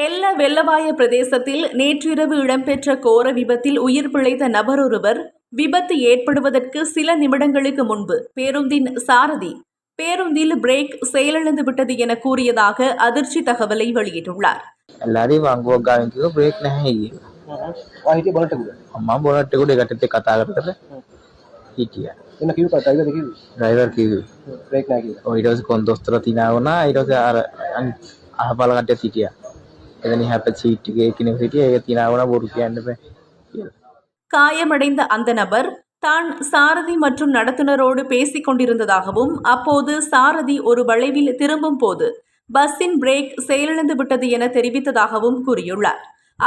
எல்ல வெள்ளவாய பிரதேசத்தில் நேற்றிரவு இடம்பெற்ற கோர விபத்தில் உயிர் பிழைத்த நபரொருவர் விபத்து ஏற்படுவதற்கு சில நிமிடங்களுக்கு முன்பு பேருந்தின் சாரதி பேருந்தில் பிரேக் செயலிழந்து விட்டது என கூறியதாக அதிர்ச்சி தகவலை வெளியிட்டுள்ளார். காயமடைந்த அந்த நபர் தான் சாரதி மற்றும் நடத்துனரோடு பேசிக் கொண்டிருந்ததாகவும் அப்போது சாரதி ஒரு வளைவில் திரும்பும் போது பஸ்ஸின் பிரேக் செயலிழந்து விட்டது என தெரிவித்ததாகவும் கூறியுள்ளார்.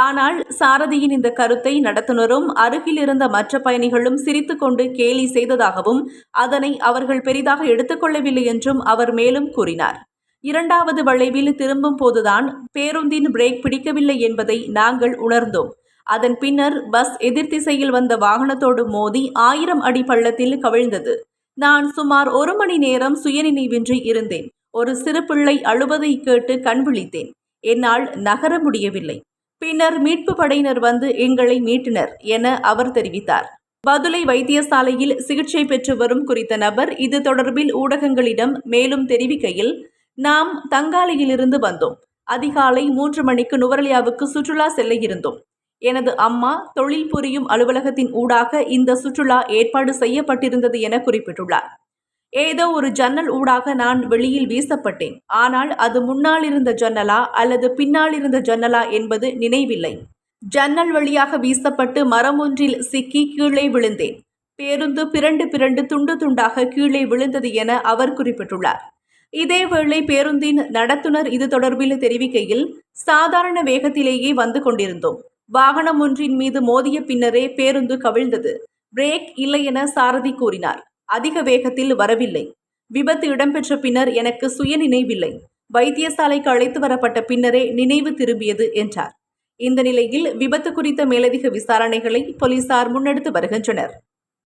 ஆனால் சாரதியின் இந்த கருத்தை நடத்துனரும் அருகில் இருந்த மற்ற பயணிகளும் சிரித்துக்கொண்டு கேலி செய்ததாகவும் அதனை அவர்கள் பெரிதாக எடுத்துக்கொள்ளவில்லை என்றும் அவர் மேலும் கூறினார். இரண்டாவது வளைவில் திரும்பும் போதுதான் பேருந்தின் பிரேக் பிடிக்கவில்லை என்பதை நாங்கள் உணர்ந்தோம். அதன் பின்னர் பஸ் எதிர்த்திசையில் வந்த வாகனத்தோடு மோதி 1000 அடி பள்ளத்தில் கவிழ்ந்தது. நான் சுமார் 1 மணி நேரம் சுயநினைவின்றி இருந்தேன். ஒரு சிறு பிள்ளை அழுவதை கேட்டு கண் விழித்தேன். என்னால் நகர முடியவில்லை. பின்னர் மீட்பு படையினர் வந்து எங்களை மீட்டனர் என அவர் தெரிவித்தார். பதுளை வைத்தியசாலையில் சிகிச்சை பெற்று வரும் குறித்த நபர் இது தொடர்பில் ஊடகங்களிடம் மேலும் தெரிவிக்கையில், நாம் தங்காலையிலிருந்து வந்தோம். அதிகாலை 3 மணிக்கு நுவரெலியாவுக்கு சுற்றுலா செல்ல இருந்தோம். எனது அம்மா தொழில் புரியும் அலுவலகத்தின் ஊடாக இந்த சுற்றுலா ஏற்பாடு செய்யப்பட்டிருந்தது என குறிப்பிட்டுள்ளார். ஏதோ ஒரு ஜன்னல் ஊடாக நான் வெளியில் வீசப்பட்டேன். ஆனால் அது முன்னால் இருந்த ஜன்னலா அல்லது பின்னால் இருந்த ஜன்னலா என்பது நினைவில்லை. ஜன்னல் வழியாக வீசப்பட்டு மரம் ஒன்றில் சிக்கி கீழே விழுந்தேன். பேருந்து பிரண்டு துண்டு துண்டாக கீழே விழுந்தது என அவர் குறிப்பிட்டுள்ளார். இதேவேளை பேருந்தின் நடத்துனர் இது தொடர்பில் தெரிவிக்கையில், சாதாரண வேகத்திலேயே வந்து கொண்டிருந்தோம். வாகனம் ஒன்றின் மீது மோதிய பின்னரே பேருந்து கவிழ்ந்தது. பிரேக் இல்லை என சாரதி கூறினார். அதிக வேகத்தில் வரவில்லை. விபத்து இடம்பெற்ற பின்னர் எனக்கு சுய நினைவில்லை. வைத்தியசாலைக்கு அழைத்து வரப்பட்ட பின்னரே நினைவு திரும்பியது என்றார். இந்த நிலையில் விபத்து குறித்த மேலதிக விசாரணைகளை போலீசார் முன்னெடுத்து வருகின்றனர்.